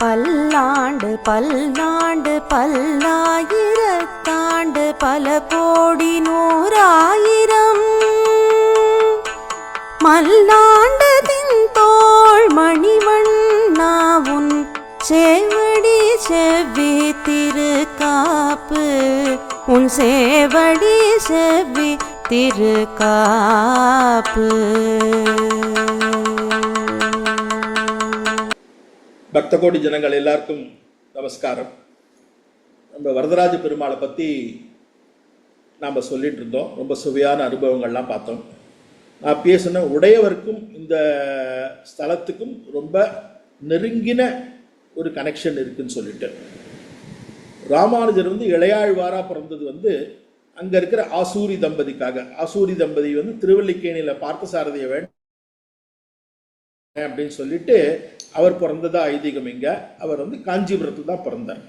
பல்லாண்டு பல்லாண்டு பல்லாயிரத்தாண்டு பல கோடி நூறாயிரம் மல்லாண்டு தின்தோள் மணிவண்ணாவுன் சேவடி செவ்வி திருக்காப்பு உன் சேவடி செவ்வி திருக்காப்பு. பக்த கோடி ஜனங்கள் எல்லாருக்கும் நமஸ்காரம். நம்ம வரதராஜ பெருமாளை பற்றி நாம் சொல்லிட்டு இருந்தோம். ரொம்ப சுவையான அனுபவங்கள்லாம் பார்த்தோம். நான் பேசின உடையவருக்கும் இந்த ஸ்தலத்துக்கும் ரொம்ப நெருங்கின ஒரு கனெக்ஷன் இருக்குன்னு சொல்லிட்டு, ராமானுஜர் இளையாழ்வாராக பிறந்தது அங்கே இருக்கிற ஆசூரி தம்பதிக்காக. ஆசூரி தம்பதி திருவல்லிக்கேணியில் பார்த்தசாரதியை வேண்டும் அப்படின்னு சொல்லிட்டு அவர் பிறந்ததா ஐதீகம். இங்கே அவர் காஞ்சிபுரத்தில் தான் பிறந்தார்.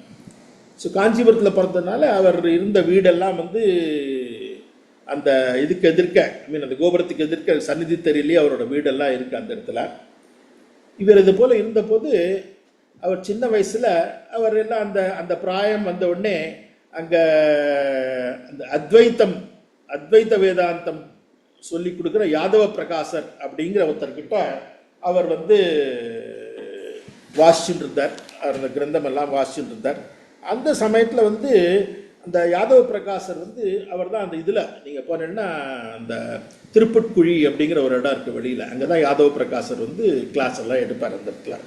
ஸோ காஞ்சிபுரத்தில் பிறந்ததுனால அவர் இருந்த வீடெல்லாம் அந்த இதுக்கு எதிர்க்க, அந்த கோபுரத்துக்கு எதிர்க்க சந்நிதி தெரியலையே அவரோட வீடெல்லாம் இருக்குது அந்த இடத்துல. இவர் இது போல் இருந்தபோது அவர் சின்ன வயசில் அவர் எல்லாம் அந்த பிராயம் வந்த உடனே அங்கே அந்த அத்வைத வேதாந்தம் சொல்லி கொடுக்குற யாதவ பிரகாசர் அப்படிங்கிற ஒருத்தர்கிட்ட அவர் வாசிச்சுட்டு இருந்தார். அவர் அந்த கிரந்தமெல்லாம் வாசிச்சுட்டு இருந்தார். அந்த சமயத்தில் அந்த யாதவ பிரகாசர் அவர் தான் அந்த இதில் நீங்கள் போனீங்கன்னா அந்த திருப்பட்குழி அப்படிங்கிற ஒரு இடம் இருக்குது வெளியில், அங்கே தான் யாதவ பிரகாசர் கிளாஸ் எல்லாம் எடுப்பார் அந்த இடத்துல.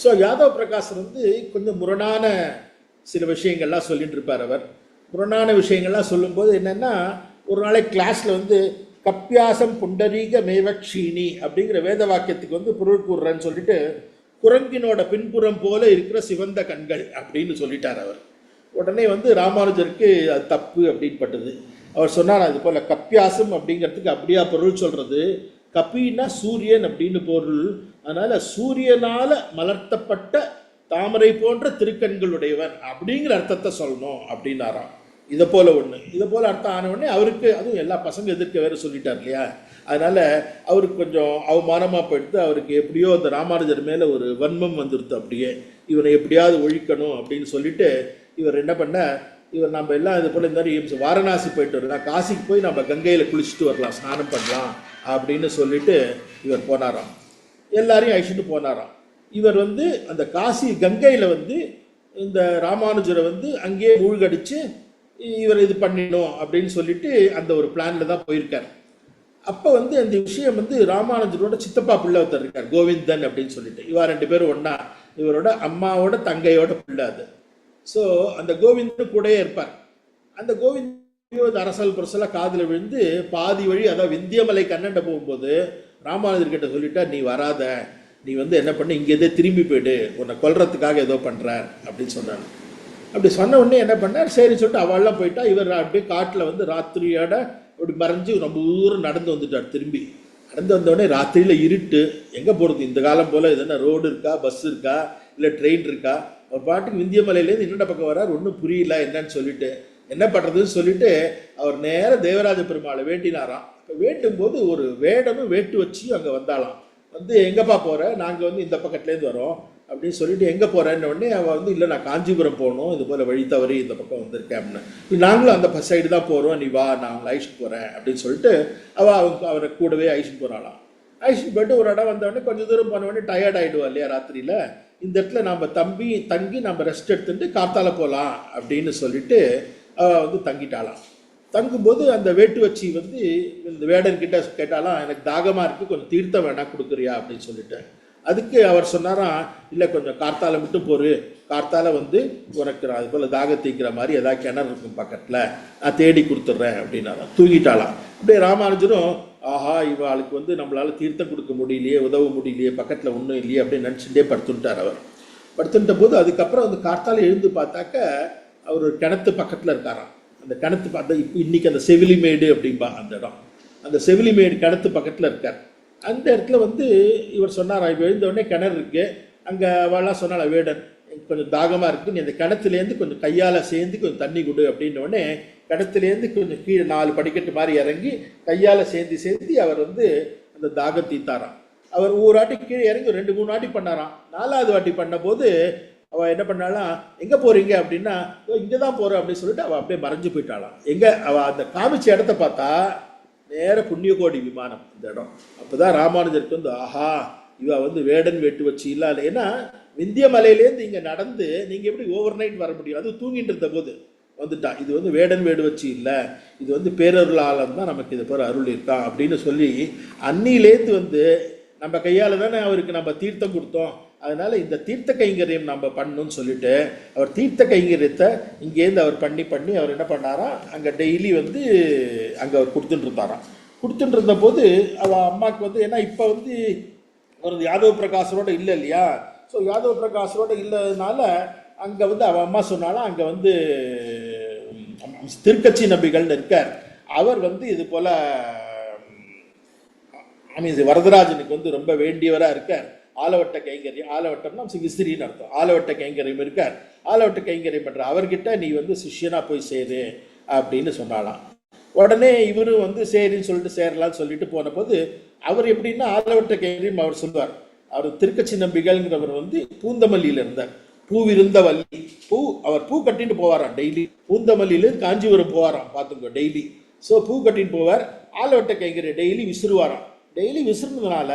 ஸோ யாதவ பிரகாசர் கொஞ்சம் முரணான சில விஷயங்கள்லாம் சொல்லிட்டு இருப்பார். அவர் முரணான விஷயங்கள்லாம் சொல்லும்போது என்னென்னா, ஒரு நாளைக்கு கிளாஸில் கப்பியாசம் புண்டரீக மேவக்ஷீனி அப்படிங்கிற வேத வாக்கியத்துக்கு பொருள் கூறுறேன்னு சொல்லிட்டு, குரங்கினோட பின்புறம் போல இருக்கிற சிவந்த கண்கள் அப்படின்னு சொல்லிட்டார் அவர். உடனே ராமானுஜருக்கு அது தப்பு அப்படின்னு பட்டது. அவர் சொன்னார், அது போல் கப்பியாசம் அப்படிங்கிறதுக்கு அப்படியா பொருள் சொல்கிறது? கப்பின்னா சூரியன் அப்படின்னு பொருள். அதனால் சூரியனால் மலர்த்தப்பட்ட தாமரை போன்ற திருக்கண்களுடையவர் அப்படிங்கிற அர்த்தத்தை சொல்லணும் அப்படின்னாராம். இதை போல் அர்த்தம் ஆன உடனே அவருக்கு, அதுவும் எல்லா பசங்க எதிர்க்க வேறு சொல்லிட்டார் இல்லையா, அதனால் அவருக்கு கொஞ்சம் அவமானமாக போயிடுத்து. அவருக்கு எப்படியோ அந்த ராமானுஜர் மேலே ஒரு வன்மம் வந்துடுது. அப்படியே இவனை எப்படியாவது ஒழிக்கணும் அப்படின்னு சொல்லிட்டு இவர் என்ன பண்ண, இவர் நம்ம எல்லாம் இது போல் இந்த மாதிரி வாரணாசி போயிட்டு வரலாம், காசிக்கு போய் நம்ம கங்கையில் குளிச்சுட்டு வரலாம், ஸ்நானம் பண்ணலாம் அப்படின்னு சொல்லிட்டு இவர் போனாராம். எல்லாரையும் அழிச்சுட்டு போனாராம். இவர் அந்த காசி கங்கையில் இந்த ராமானுஜரை அங்கேயே மூழ்கடிச்சு இவர் இது பண்ணிடணும் அப்படின்னு சொல்லிட்டு அந்த ஒரு பிளான்ல தான் போயிருக்கார். அப்போ அந்த விஷயம் ராமானுஜரோட சித்தப்பா பிள்ளை ஒருத்தர் இருக்கார், கோவிந்தன் அப்படின்னு சொல்லிட்டு. இவா ரெண்டு பேரும் ஒன்னா, இவரோட அம்மாவோட தங்கையோட பிள்ளை அது. ஸோ அந்த கோவிந்தன் கூடயே இருப்பார். அந்த கோவிந்தன் அரசல் புரசலாக காதில் விழுந்து பாதி வழி, அதாவது விந்தியமலை கண்ணண்ட போகும்போது ராமானுஜர்கிட்ட சொல்லிட்டா, நீ வராத, நீ என்ன பண்ண, இங்கேருந்தே திரும்பி போயிடு, உன்னை கொல்றதுக்காக ஏதோ பண்ணுறார் அப்படின்னு சொன்னார். அப்படி சொன்ன உடனே என்ன பண்ணார், சரி சொல்லிட்டு அவள்லாம் போயிட்டா. இவர் அப்படியே காட்டில் ராத்திரியோட அப்படி மறைஞ்சு ரொம்ப தூரம் நடந்து வந்துட்டார். திரும்பி நடந்து வந்தோடனே ராத்திரியில் இருட்டு, எங்கே போகிறது இந்த காலம் போல், எதுனா ரோடு இருக்கா, பஸ் இருக்கா, இல்லை ட்ரெயின் இருக்கா? அவர் பாட்டுக்கு விந்தியமலையிலேருந்து இன்னொரு பக்கம் வரார். ஒன்றும் புரியல என்னன்னு சொல்லிட்டு, என்ன பண்ணுறதுன்னு சொல்லிட்டு அவர் நேர தேவராஜ பெருமாளை வேண்டினாராம். இப்போ வேட்டும் போது ஒரு வேடனும் வேட்டு வச்சு அங்கே வந்தாலாம். எங்கேப்பா போகிற, நாங்கள் இந்த பக்கத்துலேருந்து வரோம் அப்படின்னு சொல்லிட்டு, எங்கே போகிறேன்னு உடனே அவள் இல்லை நான் காஞ்சிபுரம் போகணும், இது போல் வழி தவறி இந்த பக்கம் வந்திருக்கேன் அப்படின்னு. நாங்களும் அந்த சைடு தான் போகிறோம், நீ வா, நான் அவங்களை அழிச்சிட்டு போகிறேன் அப்படின்னு சொல்லிட்டு அவரை கூடவே அழிச்சிட்டு போகிறாளாம். அழிச்சிட்டு போய்ட்டு ஒரு இடம் வந்தவொடனே கொஞ்சம் தூரம் போனவொடனே டயர்ட் ஆகிடுவா இல்லையா ராத்திரியில், இந்த இடத்துல நம்ம தங்கி நம்ம ரெஸ்ட் எடுத்துட்டு காத்தால போகலாம் அப்படின்னு சொல்லிட்டு அவள் தங்கிட்டாளாம். தங்கும்போது அந்த வேட்டு வச்சு இந்த வேடன்கிட்ட கேட்டாலாம், எனக்கு தாகமாக இருக்குது, கொஞ்சம் தீர்த்தம் வேணா கொடுக்குறியா அப்படின்னு சொல்லிட்டு. அதுக்கு அவர் சொன்னாராம், இல்லை கொஞ்சம் கார்த்தால மட்டும் போரு, கார்த்தால உனக்கு அது போல் தாக தீக்கிற மாதிரி ஏதாவது கிணறு இருக்கும் பக்கத்தில், நான் தேடி கொடுத்துட்றேன் அப்படின்னாராம். தூங்கிட்டாலாம். அப்படியே ராமானுஜரும், ஆஹா இவாளுக்கு நம்மளால் தீர்த்தம் கொடுக்க முடியலையே, உதவ முடியலையே, பக்கத்தில் ஒன்றும் இல்லையே அப்படின்னு நினச்சிட்டே படுத்துட்டார். அவர் படுத்துட்ட போது அதுக்கப்புறம் கார்த்தால எழுந்து பார்த்தாக்க அவர் ஒரு கிணத்து பக்கத்தில் இருக்காராம். அந்த கிணத்து பார்த்தா இப்போ இன்றைக்கி அந்த செவிலிமேடு அப்படின்பா அந்த இடம், அந்த செவிலிமேடு கிணத்து பக்கத்தில் இருக்கார். அந்த இடத்துல இவர் சொன்னார், இப்போ எழுந்தவுடனே கிணறு இருக்குது, அங்கே அவளாம் சொன்னாள், வேடன் கொஞ்சம் தாகமாக இருக்குது, நீ அந்த கிணத்துலேருந்து கொஞ்சம் கையால் சேர்ந்து கொஞ்சம் தண்ணி கொடு அப்படின்னோடனே கிணத்துலேருந்து கொஞ்சம் கீழே 4 படிக்கட்டு மாதிரி இறங்கி கையால் சேர்ந்து அவர் அந்த தாகம் தீத்தாராம். அவர் ஒரு வாட்டி கீழே இறங்கி 2-3 வாட்டி பண்ணாராம். 4வது வாட்டி பண்ண போது அவள் என்ன பண்ணாலாம், எங்கே போகிறீங்க அப்படின்னா, இங்கே தான் போகிறேன் அப்படின்னு சொல்லிட்டு அவள் அப்படியே மறைஞ்சு போயிட்டாளாம். எங்கே அவள் அந்த காமிச்ச இடத்த பார்த்தா நேர புண்ணியகோடி விமானம் இந்த இடம். அப்போ தான் ராமானுஜருக்கு வந்து ஆஹா இவ வந்து வேடன் வேட்டு வச்சு இல்லாத, ஏன்னா விந்திய மலையிலேருந்து இங்கே நடந்து நீங்கள் எப்படி ஓவர் நைட் வர முடியும், அது தூங்கிட்டு இருந்த போது வந்துட்டா. இது வந்து வேடன் வேடு வச்சு இல்லை, இது வந்து பேரருளாளன் தான் நமக்கு இது பேர் அருள் இருக்கான் அப்படின்னு சொல்லி அன்னிலேருந்து வந்து நம்ம கையால் தானே அவருக்கு நம்ம தீர்த்தம் கொடுத்தோம், அதனால இந்த தீர்த்த கைங்கரியம் நம்ம பண்ணணும்னு சொல்லிட்டு அவர் தீர்த்த கைங்கரியத்தை இங்கேருந்து அவர் பண்ணி அவர் என்ன பண்ணாராம், அங்கே டெய்லி வந்து அங்கே அவர் கொடுத்துட்டு இருந்தாராம். கொடுத்துட்டு இருந்த போது அவள் அம்மாவுக்கு வந்து, ஏன்னா இப்போ வந்து ஒரு யாதவ பிரகாசரோட இல்லை இல்லையா, ஸோ யாதவ பிரகாசரோட இல்லாததுனால அங்கே வந்து அவள் அம்மா சொன்னாலும் அங்கே வந்து திருக்கட்சி நம்பிகள்னு இருக்கார், அவர் வந்து இது போல வரதராஜனுக்கு வந்து ரொம்ப வேண்டியவராக இருக்கார். ஆலவட்ட கைங்கரியம், ஆலவட்டம்னா விசிறின்னு அர்த்தம், ஆலவட்ட கைங்கரியம் இருக்கார். ஆலவட்ட கைங்கரியம் பண்ற அவர்கிட்ட நீ வந்து சிஷ்யனா போய் சேரு அப்படின்னு சொன்னாலாம். உடனே இவரும் வந்து சரின்னு சொல்லிட்டு சேரலான்னு சொல்லிட்டு போன போது அவர் எப்படின்னா ஆலவட்ட கைங்கரியம் அவர் சொல்வார். அவர் திருக்கட்சி நம்பிகள்ங்கிறவர் வந்து பூந்தமல்லியில இருந்தார். பூவிருந்த வள்ளி அவர் பூ கட்டிட்டு போவாராம் டெய்லி. பூந்தமல்லியிலேருந்து காஞ்சிபுரம் போவாராம் பார்த்துக்கோ டெய்லி. ஸோ பூ கட்டிட்டு போவார். ஆலவட்ட கைங்கரியம் டெய்லி விசிறுவாராம். டெய்லி விசிறுனதுனால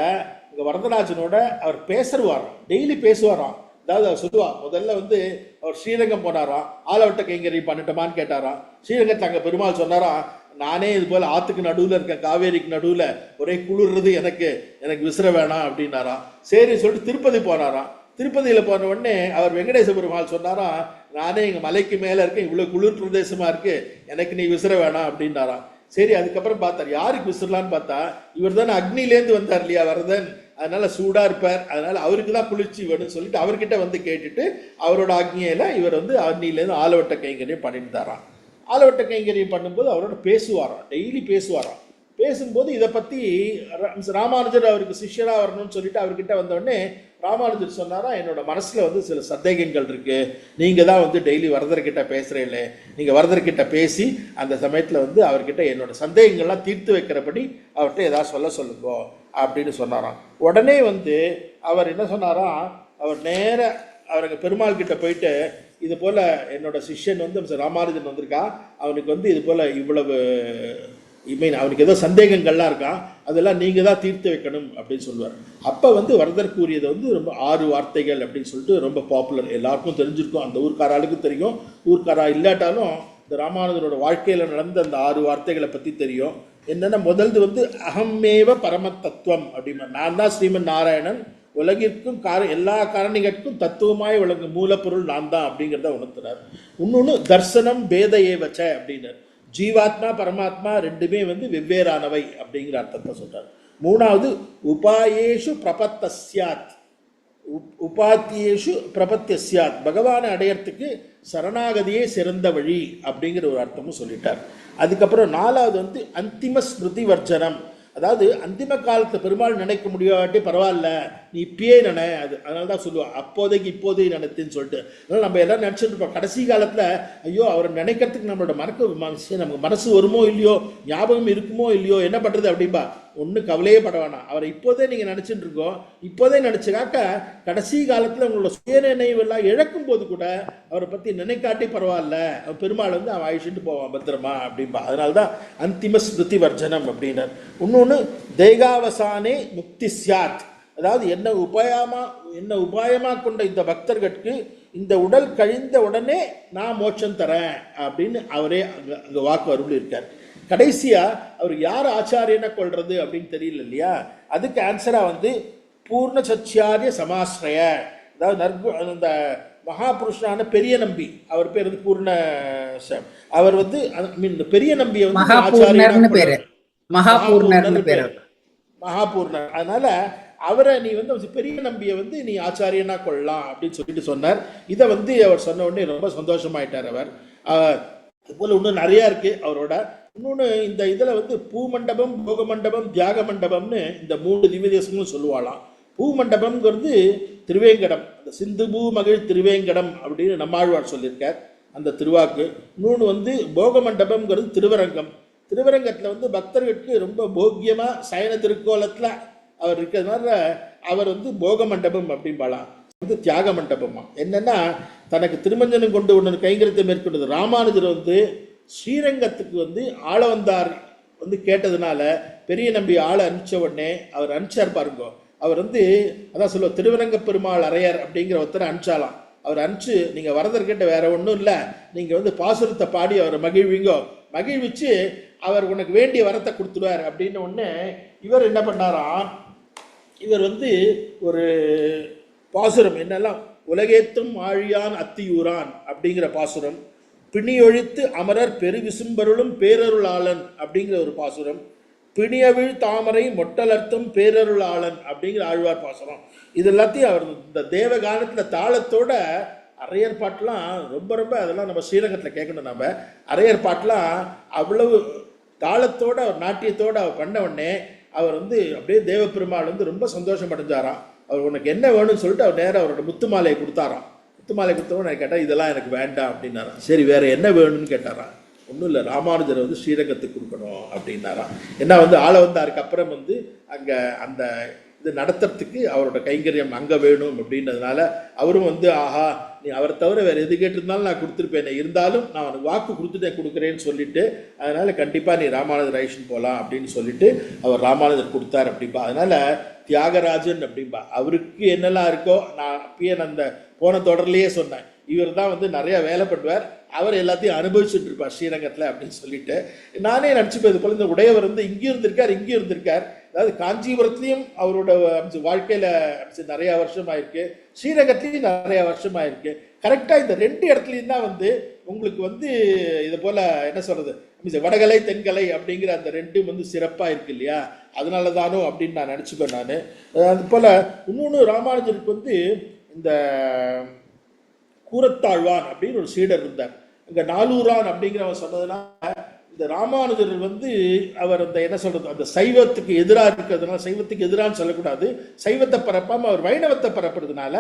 இங்கே வரதராஜனோட அவர் பேசுவாராம், டெய்லி பேசுவாராம். அதாவது அவர் சொல்லுவா, முதல்ல வந்து அவர் ஸ்ரீரங்கம் போனாராம், ஆலவட்ட கைங்கரியம் பண்ணட்டுமான்னு கேட்டாராம். ஸ்ரீரங்கத்தில் அங்கே பெருமாள் சொன்னாராம், நானே இது போல் ஆற்றுக்கு நடுவில் இருக்கேன், காவேரிக்கு நடுவில் ஒரே குளிர்றது, எனக்கு விசிற வேணாம் அப்படின்னாராம். சரின்னு சொல்லிட்டு திருப்பதி போனாராம். திருப்பதியில் போன உடனே அவர் வெங்கடேச பெருமாள் சொன்னாராம், நானே எங்கள் மலைக்கு மேலே இருக்கேன், இவ்வளோ குளிர் பிரதேசமாக இருக்குது, எனக்கு நீ விசிற வேணாம் அப்படின்னாராம். சரி, அதுக்கப்புறம் பார்த்தார் யாருக்கு விசிறலான்னு பார்த்தா இவர் தானே அக்னிலேருந்து வந்தார் இல்லையா வரதன், அதனால சூடா இருப்பார், அதனால அவருக்கு தான் குளிர்ச்சி வேணும்னு சொல்லிட்டு அவர்கிட்ட வந்து கேட்டுட்டு அவரோட ஆக்னியில இவர் வந்து அக்னியிலேருந்து ஆலவட்ட கைங்கரியம் பண்ணிட்டு தாராம். ஆலவட்ட கைங்கரியம் பண்ணும்போது அவரோட பேசுவாராம், டெய்லி பேசுவாராம். பேசும்போது இதை பற்றி ராமானுஜர் அவருக்கு சிஷ்யராக வரணும்னு சொல்லிட்டு அவர்கிட்ட வந்தோடனே ராமானுஜர் சொன்னாரா, என்னோட மனசில் வந்து சில சந்தேகங்கள் இருக்குது, நீங்கள் தான் வந்து டெய்லி வரதர்கிட்ட பேசுகிறீங்களே, நீங்கள் வரதர்கிட்ட பேசி அந்த சமயத்தில் வந்து அவர்கிட்ட என்னோட சந்தேகங்கள்லாம் தீர்த்து வைக்கிறபடி அவர்கிட்ட ஏதாவது சொல்லுங்க அப்படின்னு சொன்னாராம். உடனே வந்து அவர் என்ன சொன்னாராம், அவர் நேர அவருக்கு பெருமாள் கிட்ட போயிட்டு இது போல் என்னோட சிஷ்யன் வந்து ராமானுஜன் வந்திருக்கா, அவனுக்கு வந்து இது போல் இவ்வளவு அவனுக்கு ஏதோ சந்தேகங்கள்லாம் இருக்கான், அதெல்லாம் நீங்கள் தான் தீர்த்து வைக்கணும் அப்படின்னு சொல்லுவார். அப்போ வந்து வரதர் கூறியது வந்து ரொம்ப 6 வார்த்தைகள் அப்படின்னு சொல்லிட்டு ரொம்ப பாப்புலர், எல்லாருக்கும் தெரிஞ்சிருக்கும், அந்த ஊர்க்காராளுக்கும் தெரியும், ஊர்க்காரா இல்லாட்டாலும் இந்த ராமானுஜரோட வாழ்க்கையில் நடந்த அந்த 6 வார்த்தைகளை பற்றி தெரியும். என்னென்னா முதல்து வந்து அகம்மேவ பரம தத்துவம் அப்படின்னா, நான் தான் ஸ்ரீமன் நாராயணன், உலகிற்கும் எல்லா காரணிகளுக்கும் தத்துவமாய் விளங்கும் மூலப்பொருள் நான் தான் அப்படிங்கிறத உணர்த்துறார். இன்னொன்று தர்சனம் பேத ஏவச்ச அப்படின்னார், ஜீவாத்மா பரமாத்மா ரெண்டுமே வந்து வெவ்வேறானவை அப்படிங்கிற அர்த்தத்தை சொல்றார். 3வது உபாயேஷு பிரபத்தஸ்யாத், உபாத்தியேஷு பிரபத்தியஸ்யாத், பகவானை அடையறதுக்கு சரணாகதியே சிறந்த வழி அப்படிங்கிற ஒரு அர்த்தமும் சொல்லிட்டார். அதுக்கப்புறம் 4வது வந்து அந்திம ஸ்மிருதி வர்ஜனம், அதாவது அந்திம காலத்தை பெருமாள் நினைக்க முடியாட்டி பரவாயில்ல, நீ இப்பயே நினை, அதனால தான் சொல்லுவாள் அப்போதைக்கு இப்போதைக்கு நினைத்துன்னு சொல்லிட்டு. அதனால் நம்ம எல்லாம் நினச்சிட்டு இருப்போம் கடைசி காலத்தில், ஐயோ அவரை நினைக்கிறதுக்கு நம்மளோட நமக்கு மனசு வருமோ இல்லையோ, ஞாபகம் இருக்குமோ இல்லையோ, என்ன பண்ணுறது அப்படின்பா. ஒன்றும் கவலையே பட வேணாம், அவரை இப்போதே நீங்கள் நினச்சிட்டு இருக்கோம், இப்போதே நினச்சிக்காக்க கடைசி காலத்தில் உங்களோட சுய நினைவெல்லாம் இழக்கும் போது கூட அவரை பற்றி நினைக்காட்டி பரவாயில்ல, பெருமாள் வந்து அவன் அழிச்சுட்டு போவான் பத்திரமா அப்படின்பா. அதனால தான் அந்திம ஸ்மிருதி வர்ஜனம் அப்படின்னார். இன்னொன்று தேகாவசானே முக்தி சியாத், அதாவது என்ன உபாயமா கொண்ட இந்த பக்தர்களுக்கு இந்த உடல் கழிந்த உடனே நான் மோட்சம் தரேன் அப்படின்னு அவரே அங்கே வாக்கு அருள் இருக்கார். கடைசியா அவர் யார் ஆச்சாரியனை கொள்றது அப்படின்னு தெரியல இல்லையா, அதுக்கு ஆன்சரா வந்து பூர்ண சச்சியாரிய சமாஸ்ரய, அதாவது அந்த மகாபுருஷனான பெரிய நம்பி, அவர் பேர் வந்து பூர்ண, அவர் வந்து பெரிய நம்பியை வந்து மகாபூர்ணர், அதனால அவரை நீ வந்து பெரிய நம்பியை வந்து நீ ஆச்சாரியனா கொள்ளலாம் அப்படின்னு சொல்லிட்டு சொன்னார். இதை வந்து அவர் சொன்ன உடனே ரொம்ப சந்தோஷமாயிட்டார் அவர். இது போல இன்னும் நிறையா இருக்கு அவரோட. இன்னொன்று இந்த இதில் வந்து பூமண்டபம், போக மண்டபம், தியாக மண்டபம்னு இந்த 3 திவ்ய தேசங்களும் சொல்லுவாளாம். பூமண்டபம்ங்கிறது திருவேங்கடம், அந்த சிந்து பூ மகிழ் திருவேங்கடம் அப்படின்னு நம்மாழ்வார் சொல்லியிருக்கார் அந்த திருவாக்கு. இன்னொன்று வந்து போக மண்டபம்ங்கிறது திருவரங்கம். திருவரங்கத்தில் வந்து பக்தர்களுக்கு ரொம்ப போக்கியமாக சயன திருக்கோலத்தில் அவர் இருக்கிறதுனால அவர் வந்து போக மண்டபம் அப்படிம்பாலாம், வந்து தியாக மண்டபமா. என்னன்னா தனக்கு திருமஞ்சனம் கொண்டு ஒன்று கைங்கரியத்தை மேற்கொண்டது. ராமானுஜர் வந்து ஸ்ரீரங்கத்துக்கு வந்து ஆள வந்தார் வந்து கேட்டதுனால பெரிய நம்பி ஆளை அனுப்பிச்ச உடனே அவர் அனுப்பிச்சார் பாருங்க. அவர் வந்து அதான் சொல்லுவோம், திருவரங்க பெருமாள் அரையர் அப்படிங்கிற ஒருத்தரை அனுப்பிச்சாலாம். அவர் அனுப்பிச்சு நீங்கள் வரதர்கிட்ட வேற ஒன்றும் இல்லை, நீங்கள் வந்து பாசுரத்தை பாடி அவரை மகிழ்வீங்கோ, மகிழ்விச்சு அவர் உனக்கு வேண்டிய வரத்தை கொடுத்துடுவார் அப்படின்னு ஒன்று. இவர் என்ன பண்ணாராம், இவர் வந்து ஒரு பாசுரம் என்னெல்லாம், உலகேத்தும் ஆழியான் அத்தியூரான் அப்படிங்கிற பாசுரம், பிணியொழித்து அமரர் பெருவிசும்பருளும் பேரருளாளன் அப்படிங்கிற ஒரு பாசுரம், பிணியவிழ் தாமரை மொட்டலர்த்தும் பேரருளாளன் அப்படிங்கிற ஆழ்வார் பாசுரம். இது எல்லாத்தையும் அவர் இந்த தேவகானத்தில் தாளத்தோட அரையர் பாட்டெலாம் ரொம்ப ரொம்ப அதெல்லாம் நம்ம ஸ்ரீரங்கத்தில் கேட்கணும். நம்ம அரையர் பாட்டெலாம் அவ்வளவு தாளத்தோடு அவர் நாட்டியத்தோடு அவர் பண்ண உடனே அவர் வந்து அப்படியே தேவப்பெருமாள் வந்து ரொம்ப சந்தோஷம் அடைஞ்சாராம். அவர் உனக்கு என்ன வேணும்னு சொல்லிட்டு அவர் நேராக அவரோட முத்து மாலையை கொடுத்தாராம். முத்து மாலை கொடுத்தவங்க நான் கேட்டேன், இதெல்லாம் எனக்கு வேண்டாம் அப்படின்னாராம். சரி வேறு என்ன வேணும்னு கேட்டாராம். ஒன்றும் இல்லை, ராமானுஜரை வந்து ஸ்ரீரங்கத்துக்கு கொடுக்கணும் அப்படின்னாராம். ஏன்னா வந்து ஆள வந்தாருக்கு அப்புறம் வந்து அங்கே அந்த இது நடத்துறதுக்கு அவரோட கைங்கரியம் அங்கே வேணும் அப்படின்றதுனால அவரும் வந்து ஆஹா நீ அவரை தவிர வேறு எது கேட்டிருந்தாலும் நான் கொடுத்துருப்பேன், இருந்தாலும் நான் அவனுக்கு வாக்கு கொடுத்துட்டேன் கொடுக்குறேன்னு சொல்லிட்டு, அதனால் கண்டிப்பாக நீ ராமானுஜர் ஐஷன் போகலாம் அப்படின்னு சொல்லிட்டு அவர் ராமானுஜர் கொடுத்தார் அப்படின்பா. அதனால் தியாகராஜன் அப்படின்பா. அவருக்கு என்னெல்லாம் இருக்கோ நான் அப்பயே நான் அந்த போன தொடர்லேயே சொன்னேன், இவர் தான் வந்து நிறையா வேலை பண்ணுவார், அவர் எல்லாத்தையும் அனுபவிச்சுட்டு இருப்பார் ஸ்ரீரங்கத்தில் அப்படின்னு சொல்லிட்டு நானே நினச்சிப்பேன். இது போல இந்த உடையவர் வந்து இங்கேயும் இருந்திருக்கார், அதாவது காஞ்சிபுரத்துலேயும் அவரோட வாழ்க்கையில் நிறையா வருஷம் ஆயிருக்கு, ஸ்ரீரங்கத்துலேயும் நிறையா வருஷம் ஆயிருக்கு. கரெக்டாக இந்த ரெண்டு இடத்துலையும் தான் வந்து உங்களுக்கு வந்து இது போல் என்ன சொல்கிறது, வடகலை தென்கலை அப்படிங்கிற அந்த ரெண்டும் வந்து சிறப்பாக இருக்கு இல்லையா, அதனால தானோ அப்படின்னு நான் நினச்சிப்பேன் நான். அது போல் இன்னொன்று ராமானுஜருக்கு வந்து இந்த கூரத்தாழ்வான் அப்படின்னு ஒரு சீடர் இருந்தார். அங்கே நாலூரான் அப்படிங்கிறவன் சொன்னதுனால இந்த ராமானுஜர் வந்து அவர் அந்த என்ன சொல்கிறது, அந்த சைவத்துக்கு எதிராக இருக்கிறதுனால, சைவத்துக்கு எதிரான்னு சொல்லக்கூடாது, சைவத்தை பரப்பாமல் அவர் வைணவத்தை பரப்புறதுனால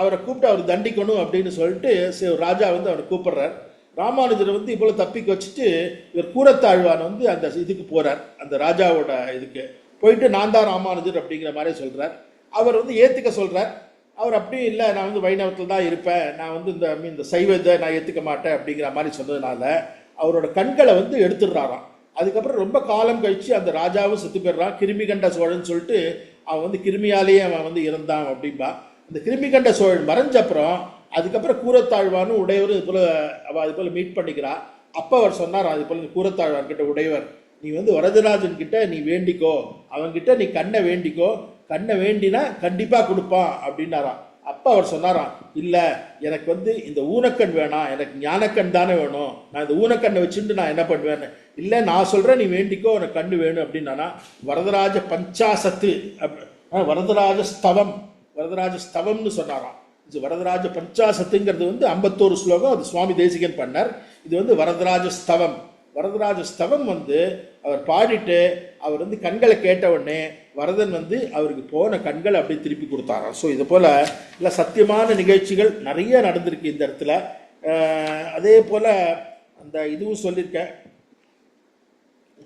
அவரை கூப்பிட்டு அவர் தண்டிக்கணும் அப்படின்னு சொல்லிட்டு ராஜா வந்து அவரை கூப்பிடுறார். ராமானுஜரை வந்து இப்போ தப்பிக்க வச்சுட்டு இவர் கூரத்தாழ்வான் வந்து அந்த இதுக்கு போகிறார், அந்த ராஜாவோட இதுக்கு போயிட்டு நான் தான் ராமானுஜர் அப்படிங்கிற மாதிரி சொல்கிறார். அவர் வந்து ஏற்றுக்க சொல்கிறார். அவர் அப்படியும் இல்லை, நான் வந்து வைணவத்தில் தான் இருப்பேன், நான் வந்து இந்த சைவத்தை நான் ஏற்றுக்க மாட்டேன் அப்படிங்கிற மாதிரி சொன்னதுனால அவரோட கண்களை வந்து எடுத்துடுறாராம். அதுக்கப்புறம் ரொம்ப காலம் கழித்து அந்த ராஜாவும் செத்து போயிடுறான். கிருமிகண்ட சோழன் சொல்லிட்டு அவன் வந்து கிருமியாலேயே அவன் வந்து இறந்தான் அப்படின்பா. அந்த கிருமிகண்ட சோழன் மறைஞ்சப்புறம் அதுக்கப்புறம் கூரத்தாழ்வானும் உடையவரும் இது போல் அவள் அது போல் மீட் பண்ணிக்கிறான். அப்போ அவர் சொன்னார், அது போல் கூரத்தாழ்வான் கிட்ட உடையவர், நீ வந்து வரதராஜன் கிட்ட நீ வேண்டிக்கோ, அவன்கிட்ட நீ கண்ணை வேண்டிக்கோ, கண்ணை வேண்டினா கண்டிப்பாக கொடுப்பான் அப்படின்னாராம். அப்போ அவர் சொன்னாராம், இல்லை எனக்கு வந்து இந்த ஊனக்கண் வேணாம், எனக்கு ஞானக்கண் தானே வேணும், நான் இந்த ஊனக்கண்ணை வச்சுட்டு நான் என்ன பண்ணுவேன்னு. இல்லை நான் சொல்கிறேன் நீ வேண்டிக்கோ, உனக்கு கண்ணு வேணும் அப்படின்னா வரதராஜ பஞ்சாசத்து வரதராஜ ஸ்தவம்னு சொன்னாராம். இது வரதராஜ பஞ்சாசத்துங்கிறது வந்து 51 ஸ்லோகம், அது சுவாமி தேசிகன் பண்ணார். இது வந்து வரதராஜ ஸ்தவம் வந்து அவர் பாடிட்டு அவர் வந்து கண்களை கேட்ட உடனே வரதன் வந்து அவருக்கு போன கண்களை அப்படியே திருப்பி கொடுத்தாராம். ஸோ இது போல் இல்லை சத்தியமான நிகழ்ச்சிகள் நிறைய நடந்திருக்கு இந்த இடத்துல. அதே போல் அந்த இதுவும் சொல்லியிருக்கேன்,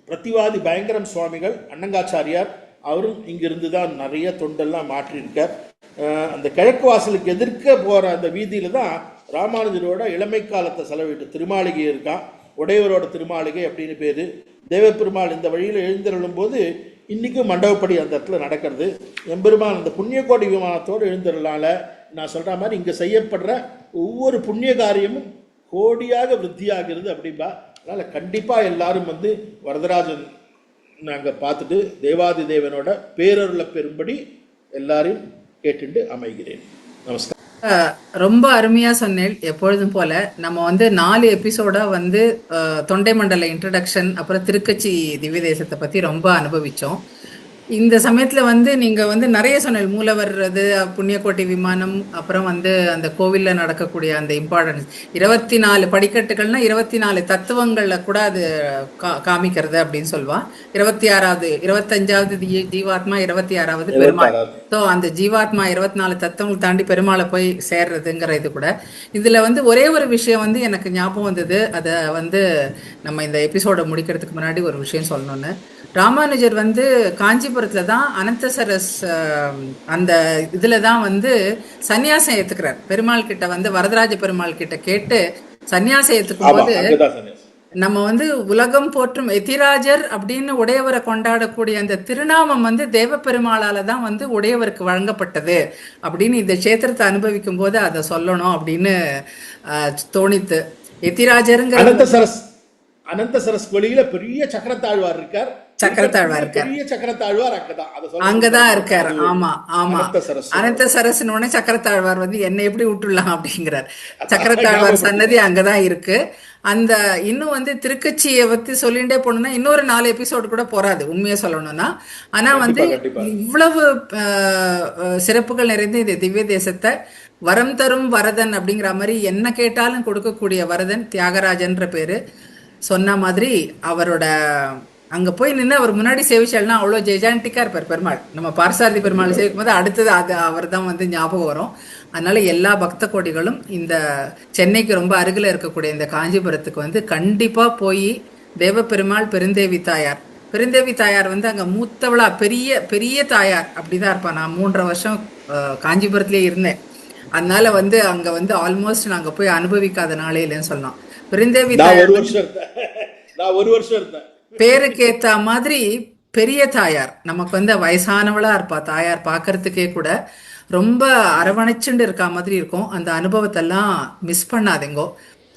பிரதிவாதி பயங்கரம் சுவாமிகள் அன்னங்காச்சாரியார் அவரும் இங்கிருந்து தான் நிறைய தொண்டெல்லாம் மாற்றியிருக்கார். அந்த கிழக்கு வாசலுக்கு எதிர்க்க போகிற அந்த வீதியில் தான் ராமானுஜரோட இளமை காலத்தை செலவிட்டு திருமாளிகை இருக்கான், உடையவரோட திருமாளிகை அப்படின்னு பேர். தேவப்பெருமாள் இந்த வழியில் எழுந்தருளும் போது இன்றைக்கும் மண்டபப்படி அந்த இடத்துல நடக்கிறது. எம்பெருமான் அந்த புண்ணியக்கோடி விமானத்தோடு எழுந்தருளால நான் சொல்கிற மாதிரி இங்கே செய்யப்படுற ஒவ்வொரு புண்ணிய காரியமும் கோடியாக விருத்தியாகிறது அப்படின்பா. அதனால் கண்டிப்பாக எல்லாரும் வந்து வரதராஜன் நாங்கள் பார்த்துட்டு தேவாதி தேவனோட பேரருளை பெறும்படி எல்லாரையும் கேட்டுண்டு அமைகிறேன். நமஸ்காரம். ரொம்ப அருமையா சொன்னேன். எப்பொழுதும் போல நம்ம வந்து 4 எபிசோடா வந்து தொண்டை மண்டல இன்ட்ரடக்ஷன், அப்புறம் திருக்கச்சி திவ்ய தேசத்தை பத்தி ரொம்ப அனுபவிச்சோம். இந்த சமயத்துல வந்து நீங்க வந்து நிறைய சொன்னீங்க, மூலவர் அது புண்ணியக்கோட்டை விமானம், அப்புறம் வந்து அந்த கோவில்ல நடக்கக்கூடிய அந்த இம்பார்ட்டன்ஸ் 24 படிக்கட்டுகள்னா 24 தத்துவங்கள்ல கூட அது காமிக்கிறது அப்படின்னு சொல்லுவா. 26வது 25வது ஜீவாத்மா, 26வது பெருமாள். ஸோ அந்த ஜீவாத்மா 24 தத்துவங்கள் தாண்டி பெருமாளை போய் சேர்றதுங்கிற இது கூட இதுல வந்து ஒரே ஒரு விஷயம் வந்து எனக்கு ஞாபகம் வந்தது. அதை வந்து நம்ம இந்த எபிசோட முடிக்கிறதுக்கு முன்னாடி ஒரு விஷயம் சொல்லணும்னு, ராமானுஜர் வந்து காஞ்சிபுரம் காஞ்சிபுரத்துல தான் அனந்தசரஸ் அந்த இதுல தான் வந்து சன்னியாசம் ஏத்துக்கிறார். பெருமாள் கிட்ட வந்து வரதராஜ பெருமாள் கிட்ட கேட்டு சன்னியாசம் ஏத்துக்கும் ஆமா போது அங்கதான் சன்னியாசி. நம்ம வந்து உலகம் போற்றும் எதிராஜர் அப்படின்னு உடையவரை கொண்டாடக்கூடிய அந்த திருநாமம் வந்து தேவப்பெருமாளால தான் வந்து உடையவருக்கு வழங்கப்பட்டது அப்படின்னு இந்த க்ஷேத்திரத்தை அனுபவிக்கும் போது அதை சொல்லணும் அப்படின்னு தோணித்து. எதிராஜருங்கிற அனந்தசரஸ் வெளியில பெரிய சக்கரத்தாழ்வார் இருக்கார். சக்கரத்தாழ்வார் இருக்கார். பெரிய சக்கரத்தாழ்வார் அங்கதான் அங்கதான் இருக்காரு. ஆமா ஆமா. அனந்தசரஸ் அனந்தசரஸ்னு உடனே சக்கரத்தாழ்வார் வந்து என்னை எப்படி விட்டுடலாம் அப்படிங்கிறார். சக்கரத்தாழ்வார் சன்னதி அங்கதான் இருக்கு. அந்த இன்னும் வந்து திருக்கட்சியை பத்தி சொல்லிட்டே போனோம்னா இன்னொரு 4 எபிசோடு கூட போறாது உண்மையா சொல்லணும்னா. ஆனா வந்து இவ்வளவு சிறப்புகள் நிறைந்த இந்த திவ்ய தேசத்தை வரம் தரும் வரதன் அப்படிங்கிற மாதிரி என்ன கேட்டாலும் கொடுக்கக்கூடிய வரதன் தியாகராஜன்ற பேரு. சொன்ன மாதிரி அவரோட அங்க போய் நின்று அவர் முன்னாடி சேவிச்சால்னா அவ்வளோ ஜெஜான்டிக்கா இருப்பார் பெருமாள். நம்ம பார்சாரதி பெருமாள் சேவிக்கும் போது அடுத்தது அது அவர் தான் வந்து ஞாபகம் வரும். அதனால எல்லா பக்த கோடிகளும் இந்த சென்னைக்கு ரொம்ப அருகில் இருக்கக்கூடிய இந்த காஞ்சிபுரத்துக்கு வந்து கண்டிப்பா போய் தேவப்பெருமாள் பெருந்தேவி தாயார் வந்து அங்க மூத்தவளா பெரிய பெரிய தாயார் அப்படிதான் இருப்பா. நான் 3.5 வருஷம் காஞ்சிபுரத்திலே இருந்தேன். அதனால வந்து அங்க வந்து ஆல்மோஸ்ட் நாங்க போய் அனுபவிக்காத நாளே இல்லைன்னு சொல்லலாம். பெருந்தேவி தாயார் நான் 1 வருஷம் இருந்தேன். பேருக்கு ஏத்த மாதிரி பெரிய தாயார், நமக்கு வந்து வயசானவளா இருப்பா தாயார். பார்க்கறதுக்கே கூட ரொம்ப அரவணைச்சுண்டு இருக்கா மாதிரி இருக்கும். அந்த அனுபவத்தெல்லாம் மிஸ் பண்ணாதீங்கோ.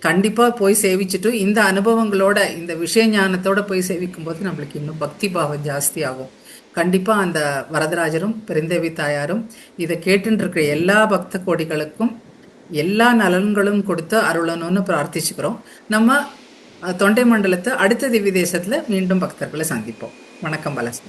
கண்டிப்பா போய் சேவிச்சுட்டு இந்த அனுபவங்களோட இந்த விஷய ஞானத்தோட போய் சேவிக்கும் போது நம்மளுக்கு இன்னும் பக்தி பாவம் ஜாஸ்தி ஆகும். கண்டிப்பா அந்த வரதராஜரும் பெருந்தேவி தாயாரும் இதை கேட்டுட்டு இருக்கிற எல்லா பக்த கோடிகளுக்கும் எல்லா நலன்களும் கொடுத்து அருளணும்னு பிரார்த்திச்சுக்கிறோம். நம்ம தொண்டை மண்டலத்தை அடுத்த திவ்ய தேசத்துல மீண்டும் பக்தர்களை சந்திப்போம். வணக்கம் பாலாஜி.